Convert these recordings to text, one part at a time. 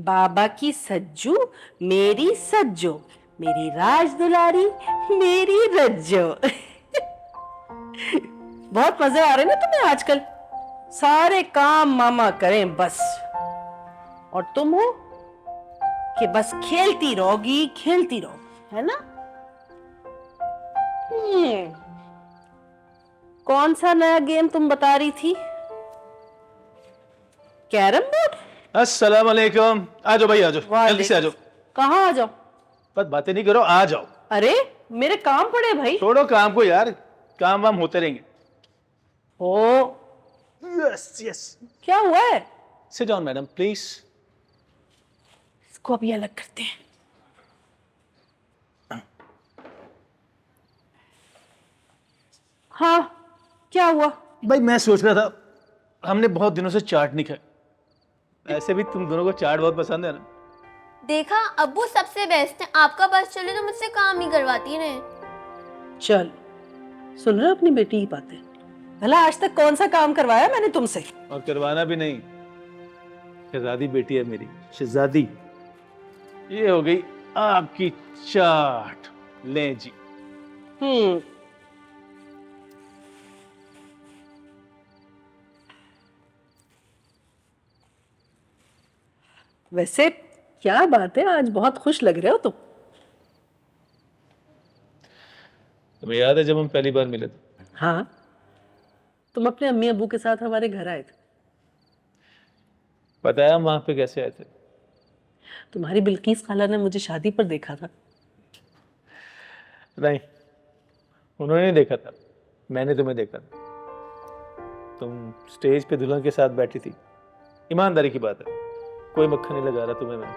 बाबा की सज्जू, मेरी सज्जो, मेरी राज दुलारी, मेरी रज्जो। बहुत मजे आ रहे ना तुम्हें आजकल। सारे काम मामा करें बस, और तुम हो कि बस खेलती रहोगी, खेलती रहोगी, है ना? कौन सा नया गेम तुम बता रही थी? Carrom board? अस्सलाम वालेकुम। आ जाओ भाई, आ जाओ, जल्दी से आ जाओ। कहाँ आ जाओ? बस बातें नहीं करो, आ जाओ। अरे मेरे काम पड़े भाई। छोड़ो काम को यार, काम वाम होते रहेंगे। ओ, यस यस। क्या हुआ है? Sit down madam please. इसको अभी अलग करते हैं। हाँ, क्या हुआ? भाई मैं सोच रहा था, हमने बहुत दिनों से चाट नहीं खाया। ऐसे भी तुम दोनों को चाट बहुत पसंद है ना? देखा, अब्बू सबसे बेस्ट है। आपका बस चले तो मुझसे काम ही करवाती रहे। चल, सुन रहे हो अपनी बेटी की बातें? भला आज तक कौन सा काम करवाया मैंने तुमसे? और करवाना भी नहीं। शहजादी बेटी है मेरी, शहजादी। ये हो गई आपकी चाट। ले जी। वैसे क्या बात है, आज बहुत खुश लग रहे हो तुम। तुम्हें याद है जब हम पहली बार मिले थे? हाँ, तुम अपने अम्मी अब्बू के साथ हमारे घर आए थे। पता है हम वहां पे कैसे आए थे? तुम्हारी बिल्किस खाला ने मुझे शादी पर देखा था। नहीं, उन्होंने नहीं देखा था, मैंने तुम्हें देखा था। तुम स्टेज पे दुल्हन के साथ बैठी थी। ईमानदारी की बात है, कोई मक्खन नहीं लगा रहा तुम्हें मैं।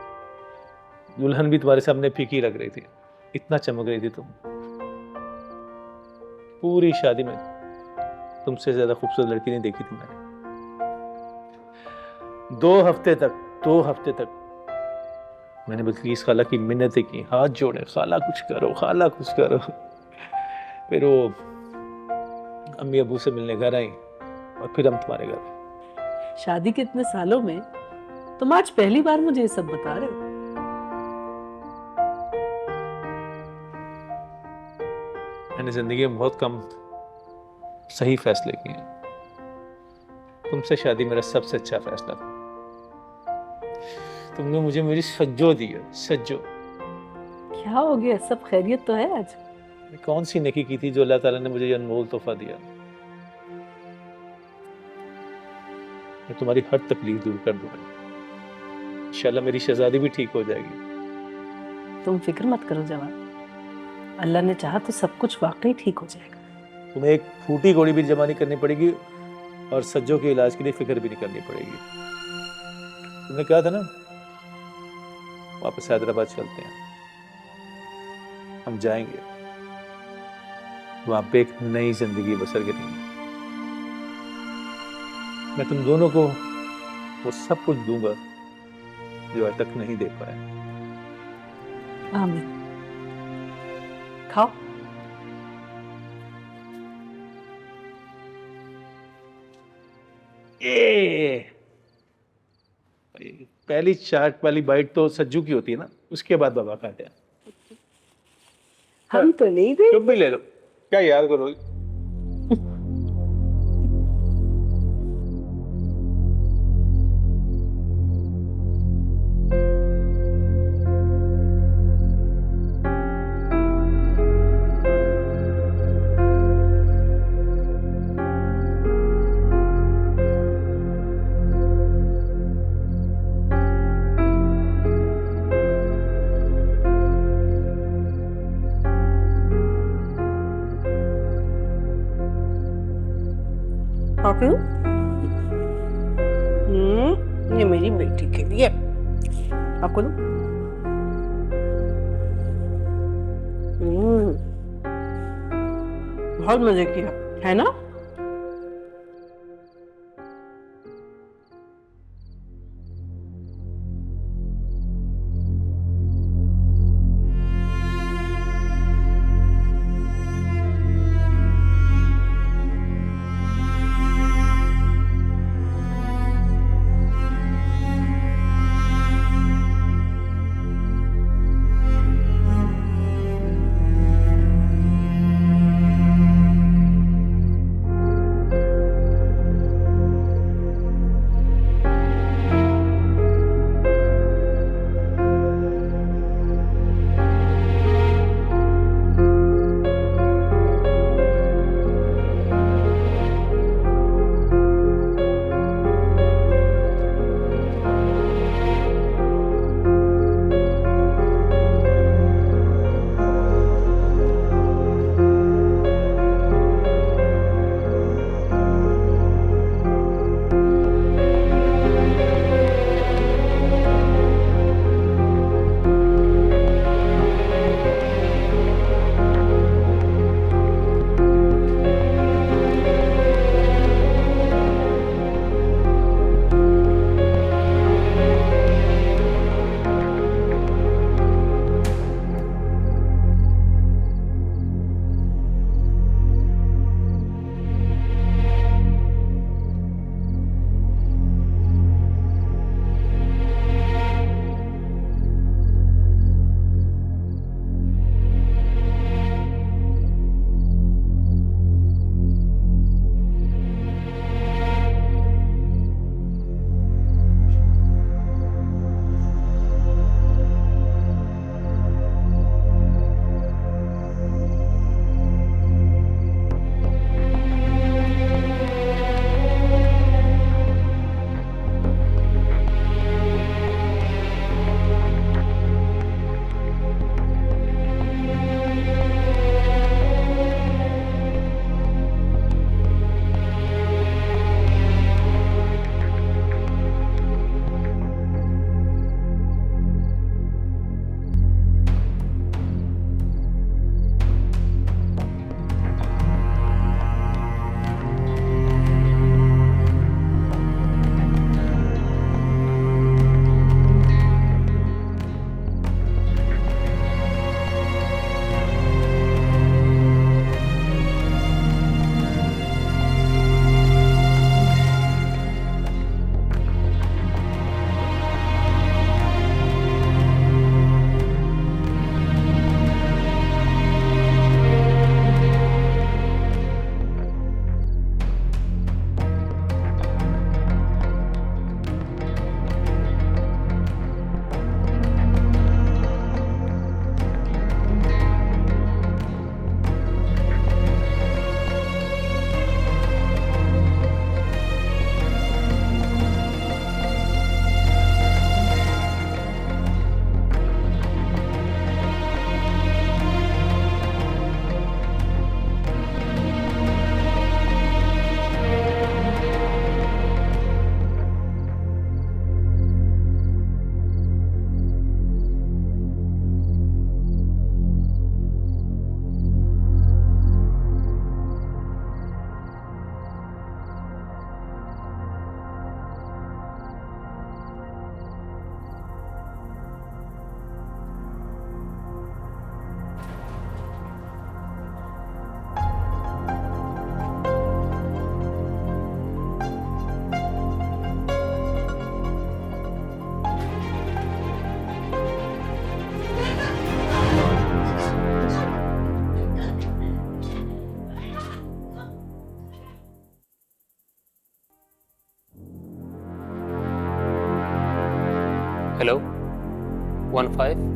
दुल्हन भी तुम्हारे सामने फीकी लग रही थी, इतना चमक रही थी तुम। पूरी शादी में तुमसे ज्यादा खूबसूरत लड़की नहीं देखी थी मैंने। 2 हफ्ते तक मैंने बिल्किस खाला की मिन्नतें की, हाथ जोड़े, खाला कुछ करो, खाला कुछ करो। फिर वो अम्मी अबू से मिलने घर आई और फिर हम तुम्हारे घर। शादी के इतने सालों में तुम आज पहली बार मुझे ये सब बता रहे हो। मैंने जिंदगी में बहुत कम सही फैसले किए हैं। तुमसे शादी मेरा सबसे अच्छा फैसला था। तुमने मुझे मेरी सज्जो दी है, सज्जो। क्या हो गया, सब खैरियत तो है आज? कौन सी नेकी की थी जो अल्लाह ताला ने मुझे ये अनमोल तोहफा दिया। मैं तुम्हारी हर तकलीफ दूर कर दूंगा। इंशाल्लाह मेरी शहजादी भी ठीक हो जाएगी। तुम फिक्र मत करो जवान, अल्लाह ने चाहा तो सब कुछ वाकई ठीक हो जाएगा। तुम्हें एक फूटी घोड़ी भी जमा नहीं करनी पड़ेगी और सज्जों के इलाज के लिए फिक्र भी नहीं करनी पड़ेगी। तुमने कहा था ना, वापस हैदराबाद चलते हैं, हम जाएंगे, वहां पे एक नई जिंदगी बसर करेंगे। मैं तुम दोनों को वो सब कुछ दूंगा जो आज तक नहीं दे पाया। आमीन। खाओ। पहली चाट वाली बाइट तो सज्जू की होती है ना, उसके बाद बाबा खाते हैं। हम तो नहीं थे। तुम भी ले लो, क्या याद करोगी? पापू, ये मेरी बेटी के लिए आपको दो। बहुत मजे किया है ना? हेलो 15।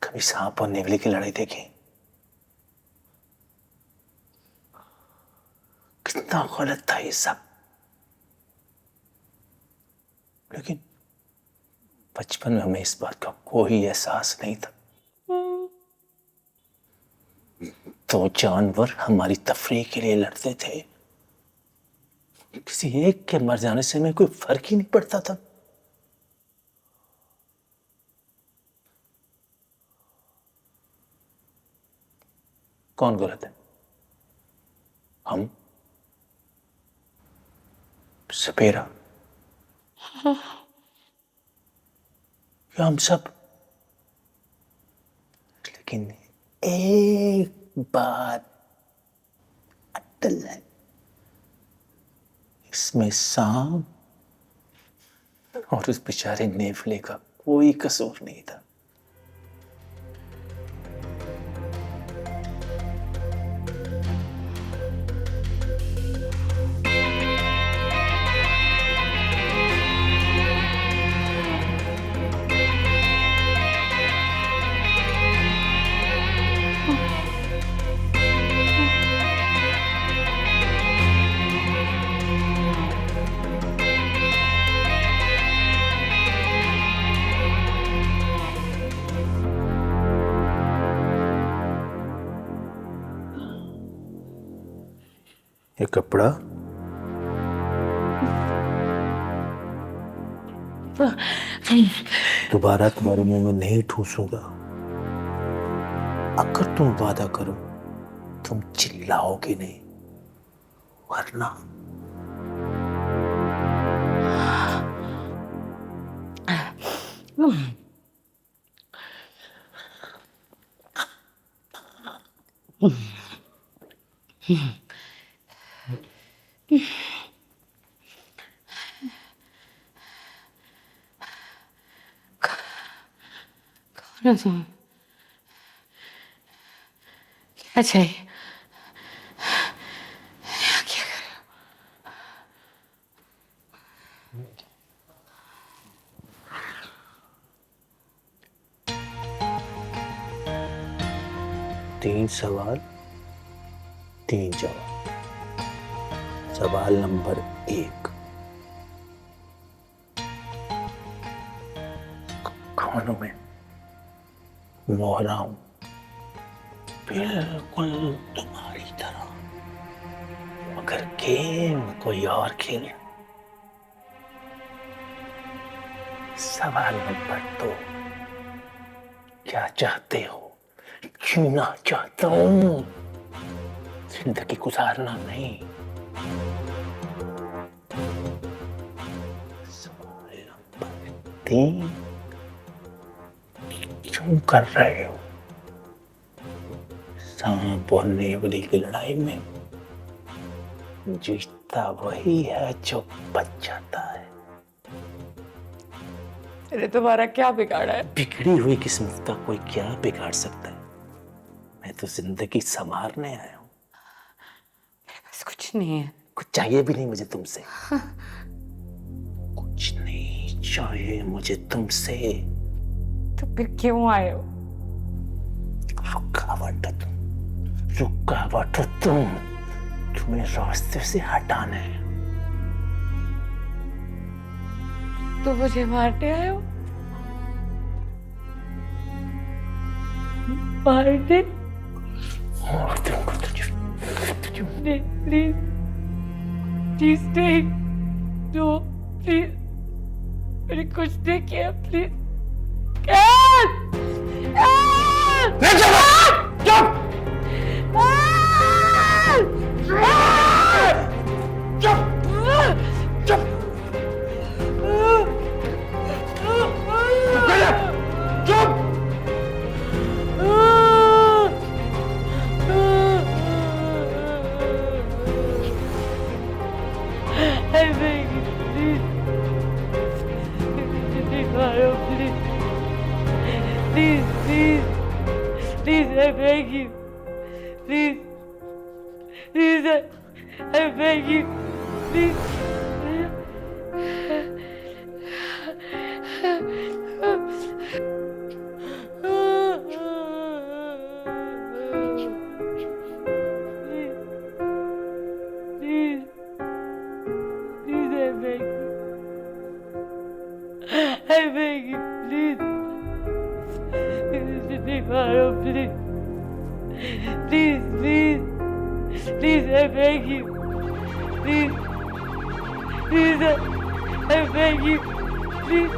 कभी सांप और नेवले की लड़ाई देखी? कितना गलत था ये सब। लेकिन बचपन में हमें इस बात का कोई एहसास नहीं था। तो जानवर हमारी तफरीह के लिए लड़ते थे, किसी एक के मर जाने से हमें कोई फर्क ही नहीं पड़ता था। कौन गलत है? हम? सपेरा? या हम सब? लेकिन एक बात अटल है, इसमें सांप और उस बेचारे नेवले का कोई कसूर नहीं था। ये कपड़ा दोबारा तुम्हारे मुंह में नहीं ठूसूंगा। अगर तुम वादा करो तुम चिल्लाओगे नहीं, वरना कौन हो तुम? क्या चाहिए? यहाँ क्या कर रहे हो? 3 सवाल 3 जवाब। सवाल नंबर 1, खानों में मोहरा हूं, बिल्कुल तुम्हारी तरह, मगर गेम कोई और खेले। सवाल नंबर 2, क्या चाहते हो? जीना चाहता हूं, जिंदगी गुजारना नहीं। सवाल नंबर 3, क्यों कर रहे हो? सांप और नेवली की लड़ाई में जीतता वही है जो बच जाता है। अरे तुम्हारा क्या बिगाड़ा है? बिगड़ी हुई किस्मत का कोई क्या बिगाड़ सकता है? मैं तो जिंदगी संवारने आया हूं। बस कुछ नहीं है। कुछ चाहिए भी नहीं मुझे तुमसे। कुछ नहीं चाहिए मुझे तुमसे। तो फिर क्यों आए हो? रुकावट हो तुम, रुकावट हो तुम, तुम्हें रास्ते से हटाना है। तो मुझे मारने आए हो? मारने? और दूंगा तुझे। नहीं, प्लीज प्लीज नहीं, नो प्लीज, मैंने कुछ नहीं किया, please. Please, I beg you. Please, I beg you. Please. Please, I beg you. I beg you, please. Please. Please, I beg you. Please, I beg you. Please.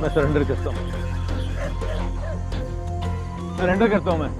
मैं surrender करता हूँ, surrender करता हूँ मैं।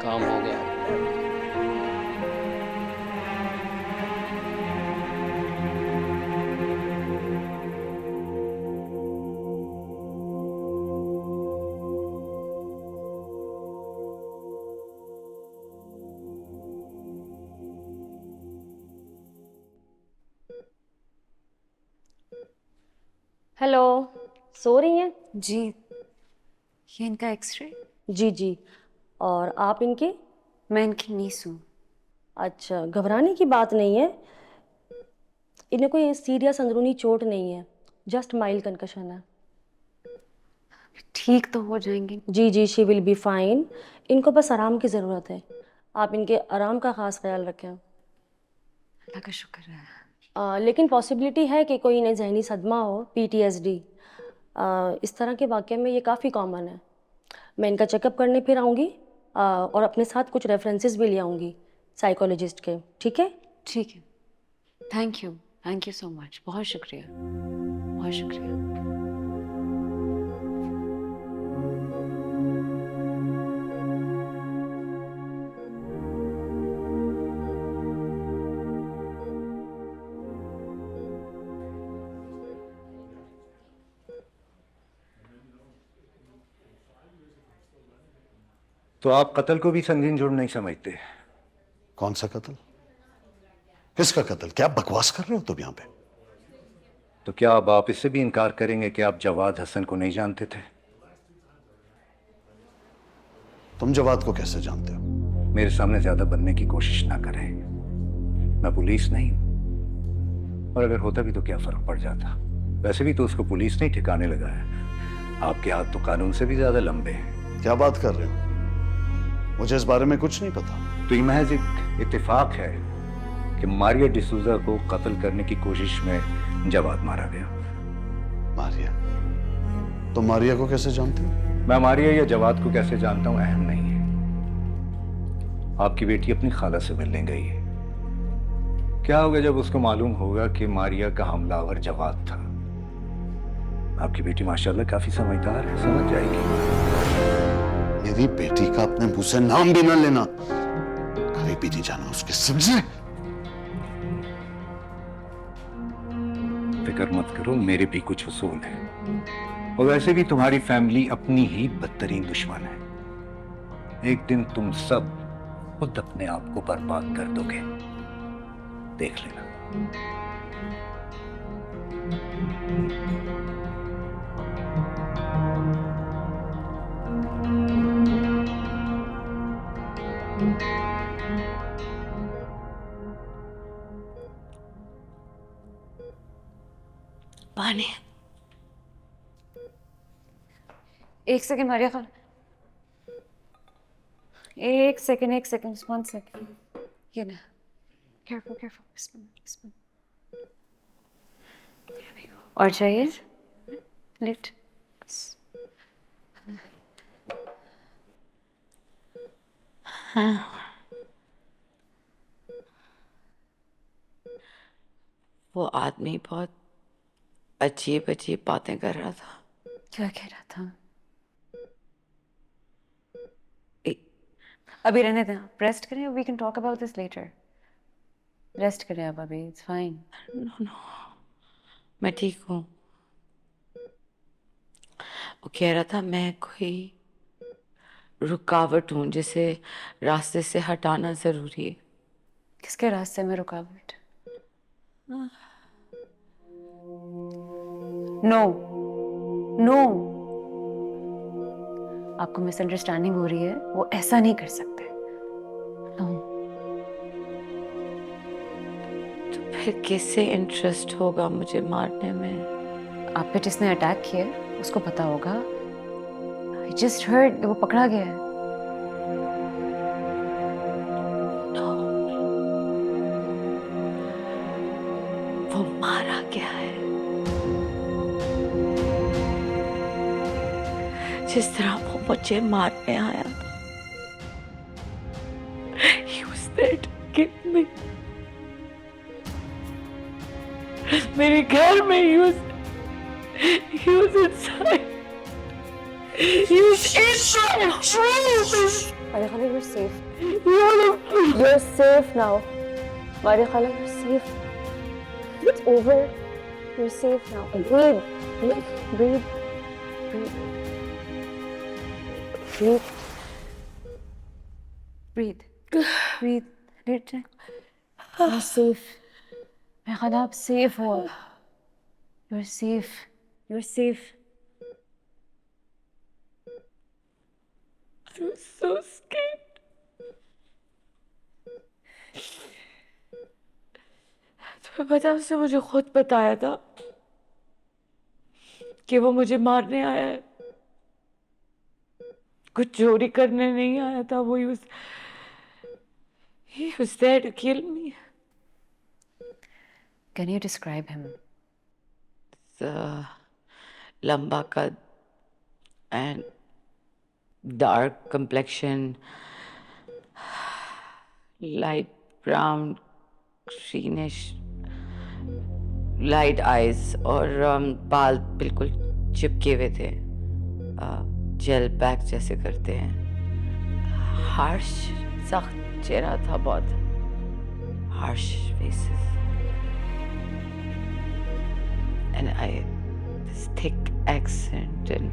काम हो गया। हेलो, सो रही हैं? जी, ये इनका एक्सरे। जी जी। और आप इनके? मैं इनकी नीस हूँ। अच्छा, घबराने की बात नहीं है। इन्हें कोई सीरियस अंदरूनी चोट नहीं है, जस्ट माइल्ड कंकशन है। ठीक तो हो जाएंगे। जी जी, शी विल बी फाइन। इनको बस आराम की ज़रूरत है। आप इनके आराम का ख़ास ख्याल रखें। अल्लाह का शुक्र है। लेकिन पॉसिबिलिटी है कि कोई इन्हें जहनी सदमा हो, PTSD। इस तरह के वाक़े में ये काफ़ी कॉमन है। मैं इनका चेकअप करने फिर आऊँगी और अपने साथ कुछ रेफरेंसेस भी ले आऊँगी साइकोलॉजिस्ट के, ठीक है? ठीक है, थैंक यू सो मच। बहुत शुक्रिया, बहुत शुक्रिया। तो आप कत्ल को भी संगीन जुर्म नहीं समझते? कौन सा कत्ल? किसका कत्ल? क्या बकवास कर रहे हो तुम यहां पे? तो क्या अब आप इससे भी इनकार करेंगे कि आप जवाद हसन को नहीं जानते थे? तुम जवाद को कैसे जानते हो? मेरे सामने ज्यादा बनने की कोशिश ना करें। मैं पुलिस नहीं हूं, और अगर होता भी तो क्या फर्क पड़ जाता? वैसे भी तो उसको पुलिस नहीं ठिकाने लगा है। आपके हाथ तो कानून से भी ज्यादा लंबे हैं। क्या बात कर रहे हो? मुझे इस बारे में कुछ नहीं पता। तो ये महज एक इत्तेफाक है कि मारिया डिसूजा को कत्ल करने की कोशिश में जवाद मारा गया। मारिया? तुम मारिया को कैसे जानते हो? मैं मारिया या जवाद को कैसे जानता हूं अहम नहीं है। आपकी बेटी अपनी खाला से मिलने गई है। क्या होगा जब उसको मालूम होगा कि मारिया का हमलावर जवाद था? आपकी बेटी माशाल्लाह काफी समझदार है, समझ जाएगी। मेरी बेटी का अपने मुंह से नाम भी न लेना। कभी भी नहीं जाना उसके, समझे? फिक्र मत करो, मेरे भी कुछ उसूल हैं। और वैसे भी तुम्हारी फैमिली अपनी ही बदतरीन दुश्मन है। एक दिन तुम सब खुद अपने आप को बर्बाद कर दोगे, देख लेना। पानी। एक सेकंड मारिया खान, एक सेकंड, 1 सेकंड। ये ना, केयरफुल। और चाहिए? लिफ्ट। वो आदमी बहुत अजीब अजीब बातें कर रहा था। क्या कह रहा था? ए- अभी रहने दें, आप रेस्ट करें। We can talk about this later. Rest करें आप अभी, इट्स फाइन। नो, मैं ठीक हूँ। वो कह रहा था मैं कोई रुकावट हूँ जिसे रास्ते से हटाना जरूरी है। किसके रास्ते में रुकावट? नो नो, आपको मिसअंडरस्टैंडिंग हो रही है। वो ऐसा नहीं कर सकते। नो। तो फिर किससे इंटरेस्ट होगा मुझे मारने में? आप पे जिसने अटैक किया उसको पता होगा। आई जस्ट हर्ड वो पकड़ा गया है। वो मारा गया है। जिस तरह वो मुझे मारने आया था। He was there to kill me. मेरे घर में he was inside. He was inside. Maria Khala, you're safe. You're safe now. Maria Khala, you're safe. It's over. You're safe now. Breathe. Breathe. Let You're safe. मैं ख़ुद आप safe हो। You're safe. You're safe. I'm so scared. तुम्हें पता है उसने मुझे खुद बताया था कि वो मुझे मारने आया है, कुछ चोरी करने नहीं आया था वो। He was there to kill me. Can you describe him? लंबा कद and dark complexion, light brown, greenish, light eyes और बाल बिल्कुल चिपके हुए थे, जेल पैक जैसे करते हैं। हार्श सख्त चेहरा था, बहुत harsh faces, and this thick accent and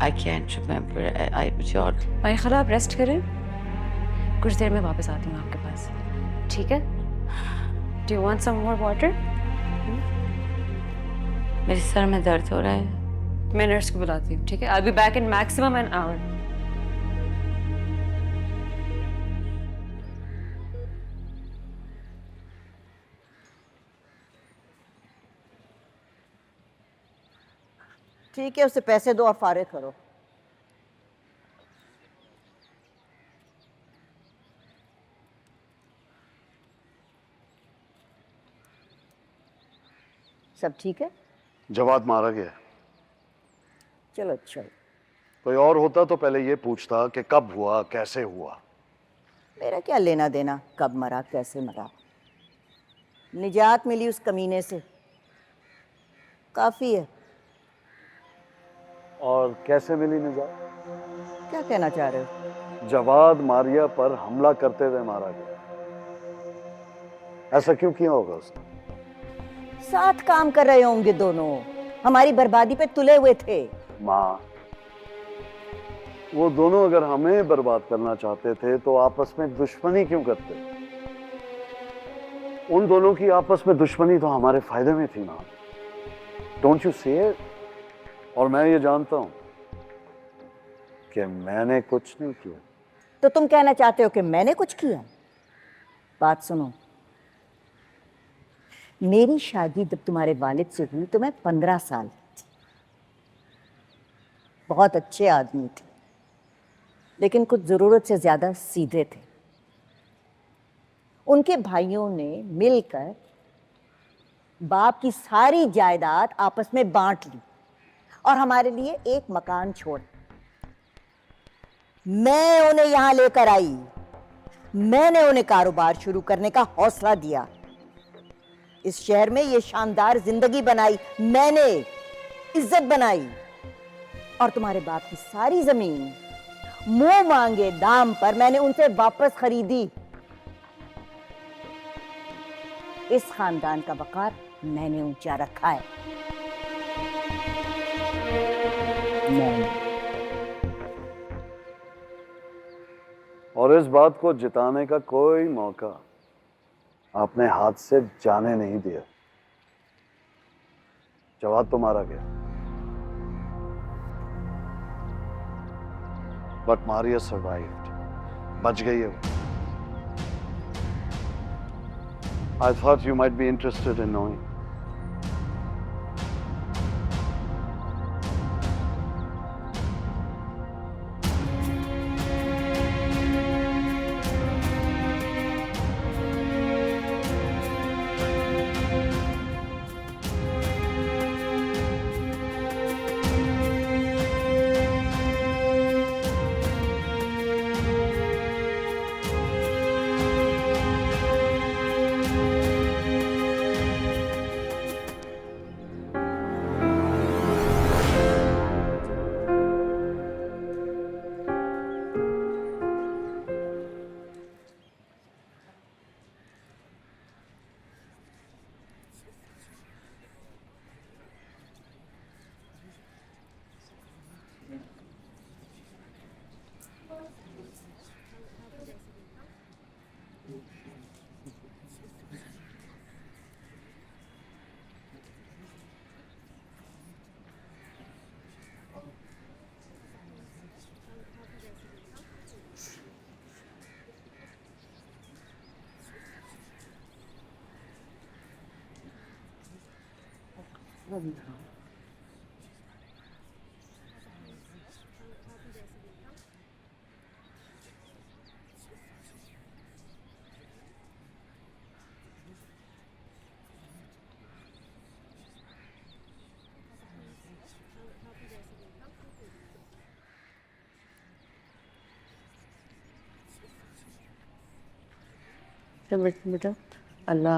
I can't remember. I मुझे और माही खाला आप रेस्ट करें, कुछ देर में वापस आती हूँ आपके पास, ठीक है? Do you want some more water? मेरे सर में दर्द हो रहा है। मैं नर्स को बुलाती हूँ, ठीक है? I'll be back in maximum an hour. ठीक है, उसे पैसे दो और फारिग करो। सब ठीक है? जवाद मारा गया। चलो अच्छा। कोई और होता तो पहले ये पूछता कि कब हुआ, कैसे हुआ। मेरा क्या लेना देना कब मरा कैसे मरा। निजात मिली उस कमीने से, काफी है। और कैसे मिली निजात? क्या कहना चाह रहे हो? जवाद मारिया पर हमला करते हुए मारा गया। ऐसा क्यों किया होगा उसने? साथ काम कर रहे होंगे दोनों, हमारी बर्बादी पे तुले हुए थे। माँ, वो दोनों अगर हमें बर्बाद करना चाहते थे तो आपस में दुश्मनी क्यों करते? उन दोनों की आपस में दुश्मनी तो हमारे फायदे में थी ना। Don't you see it? और मैं ये जानता हूं कि मैंने कुछ नहीं किया। तो तुम कहना चाहते हो कि मैंने कुछ किया? बात सुनो, मेरी शादी जब तुम्हारे वालिद से हुई तो मैं 15 साल थी। बहुत अच्छे आदमी थे, लेकिन कुछ जरूरत से ज्यादा सीधे थे। उनके भाइयों ने मिलकर बाप की सारी जायदाद आपस में बांट ली और हमारे लिए एक मकान छोड़। मैं उन्हें यहां लेकर आई, मैंने उन्हें कारोबार शुरू करने का हौसला दिया, इस शहर में ये शानदार जिंदगी बनाई, मैंने इज्जत बनाई। और तुम्हारे बाप की सारी जमीन मुंह मांगे दाम पर मैंने उनसे वापस खरीदी। इस खानदान का वकार मैंने ऊंचा रखा है। और इस बात को जिताने का कोई मौका आपने हाथ से जाने नहीं दिया। जवाब तो मारा गया, बट मारिया सर्वाइव्ड, बच गई है वो। I thought you might be interested in knowing. बेटा अल्लाह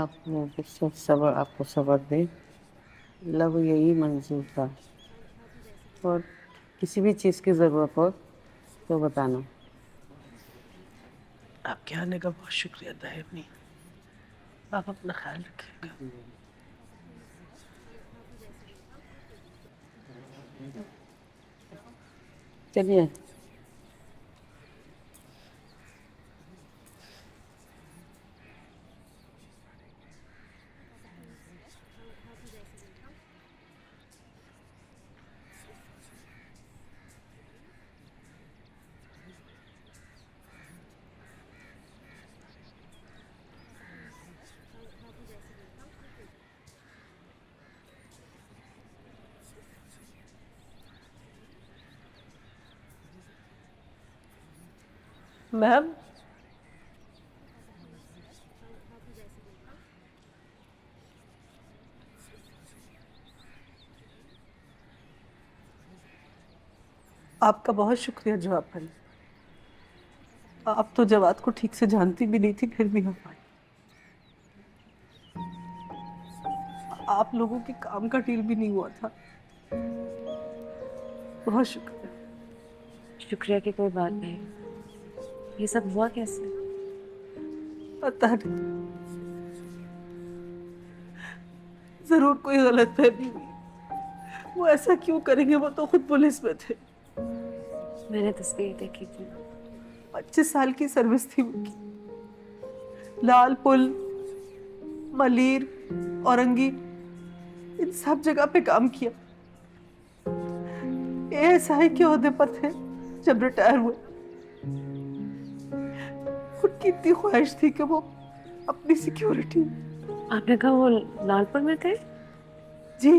आपको सब्र दे। अल्लाह को यही मंजूर था। और किसी भी चीज़ की ज़रूरत हो तो बताना। आपके आने का बहुत शुक्रिया दाहिनी। आप अपना ख्याल रखिएगा। चलिए। मैम, आपका बहुत शुक्रिया जवाब पाने। आप तो जवाब को ठीक से जानती भी नहीं थी, फिर भी आप आई। आप लोगों के काम का डील भी नहीं हुआ था। बहुत शुक्रिया। शुक्रिया की कोई बात नहीं। ये सब हुआ कैसे? पता नहीं, जरूर कोई गलतफहमी हुई। वो ऐसा क्यों करेंगे, वो तो खुद पुलिस में थे। मैंने तस्वीर देखी थी। 25 साल की सर्विस थी उनकी। लाल पुल, मलीर, औरंगी, इन सब जगह पे काम किया। एएसआई के ओहदे पर थे जब रिटायर हुए। उनकी इतनी ख्वाहिश थी कि वो अपनी सिक्योरिटी। आपने कहा वो लालपुर में थे? जी,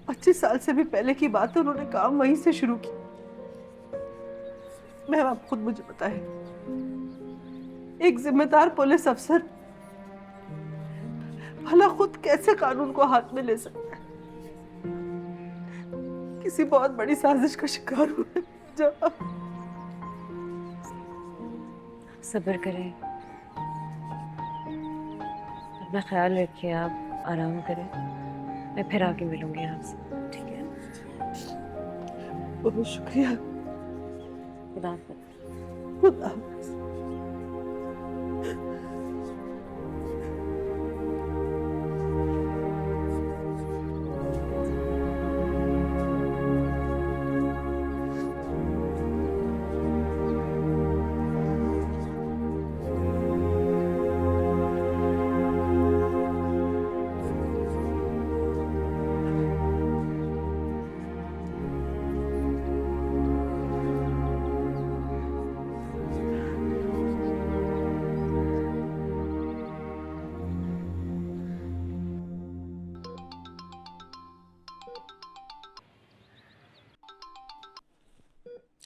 25 साल से भी पहले की बात है। उन्होंने काम वहीं से शुरू किया। मैम, आप खुद मुझे बताएं, एक जिम्मेदार पुलिस अफसर भला खुद कैसे कानून को हाथ में ले सकता है? किसी बहुत बड़ी साजिश का शिकार हुआ है। सब्र करें, अपना ख्याल रखिए, आप आराम करें। मैं फिर आके मिलूंगी आपसे, ठीक है? बहुत शुक्रिया। खुदा हाफ़िज़। खुदा हाफ़िज़।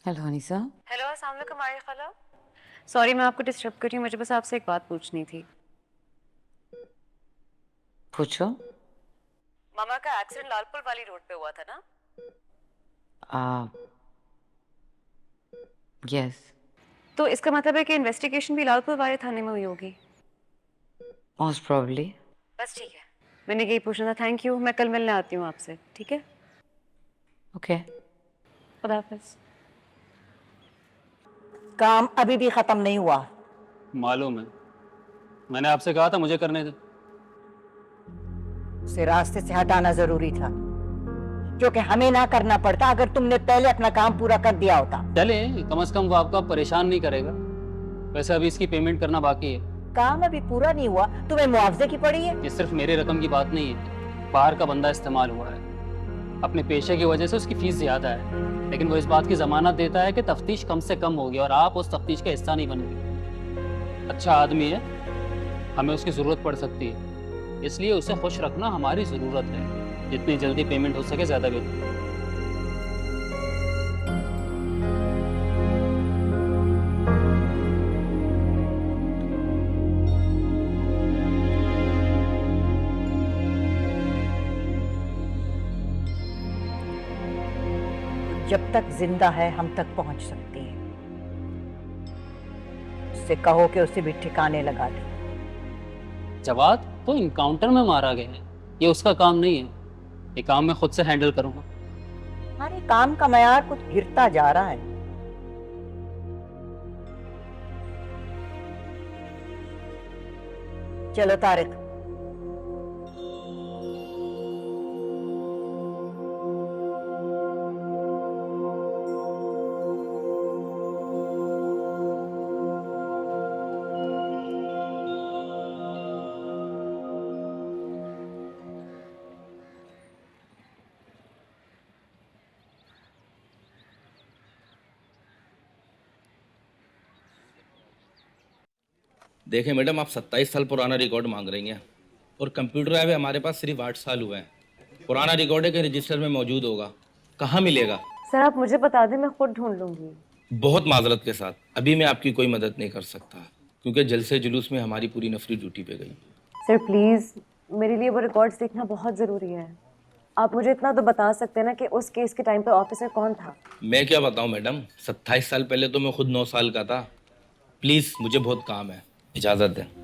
हेलो अनीसा। हेलो, अस्सलाम वालेकुम आरिफ खाला। सॉरी मैं आपको डिस्टर्ब कर रही हूँ, मुझे बस आपसे एक बात पूछनी थी। पूछो। मामा का एक्सीडेंट लालपुर वाली रोड पे हुआ था ना? यस। तो इसका मतलब है कि इन्वेस्टिगेशन भी लालपुर वाले थाने में हुई होगी। Most probably. बस ठीक है, मैंने यही पूछना था। थैंक यू, मैं कल मिलने आती हूँ आपसे, ठीक है? ओके। खुदा हाफ़िज़। काम अभी भी खत्म नहीं हुआ। मालूम है, मैंने आपसे कहा था मुझे करने दे। उसे रास्ते से हटाना जरूरी था, जो कि हमें ना करना पड़ता अगर तुमने पहले अपना काम पूरा कर दिया होता। चले, कम से कम वो आपको परेशान नहीं करेगा। वैसे अभी इसकी पेमेंट करना बाकी है। काम अभी पूरा नहीं हुआ, तुम्हें मुआवजे की पड़ी है। ये सिर्फ मेरे रकम की बात नहीं है, बाहर का बंदा इस्तेमाल हुआ है। अपने पेशे की वजह से उसकी फीस ज्यादा है, लेकिन वो इस बात की जमानत देता है कि तफ्तीश कम से कम होगी और आप उस तफ्तीश का हिस्सा नहीं बनोगे। अच्छा आदमी है, हमें उसकी जरूरत पड़ सकती है, इसलिए उसे खुश रखना हमारी ज़रूरत है। जितनी जल्दी पेमेंट हो सके ज़्यादा बेहतर। जब तक जिंदा है हम तक पहुंच सकती है। उससे कहो कि उसे भी ठिकाने लगा दे। जवाद तो इनकाउंटर में मारा गया है, ये उसका काम नहीं है। ये काम मैं खुद से हैंडल करूंगा। हमारे काम का मयार कुछ गिरता जा रहा है। चलो तारिक, देखें मैडम, आप 27 साल पुराना रिकॉर्ड मांग रही हैं और कंप्यूटर ऐप हमारे पास सिर्फ 8 साल हुए हैं। पुराना रिकॉर्ड है कि रजिस्टर में मौजूद होगा, कहाँ मिलेगा? सर आप मुझे बता दें, मैं खुद ढूंढ लूंगी। बहुत माजरत के साथ अभी मैं आपकी कोई मदद नहीं कर सकता, क्योंकि जलसे जुलूस में हमारी पूरी नफरी ड्यूटी पे गई। सर प्लीज़, मेरे लिए वो रिकॉर्ड्स देखना बहुत ज़रूरी है। आप मुझे इतना तो बता सकते हैं ना कि उस केस के टाइम पे ऑफिसर कौन था? मैं क्या बताऊं मैडम, 27 साल पहले तो मैं खुद 9 साल का था। प्लीज़ मुझे बहुत काम है, इजाज़त दें।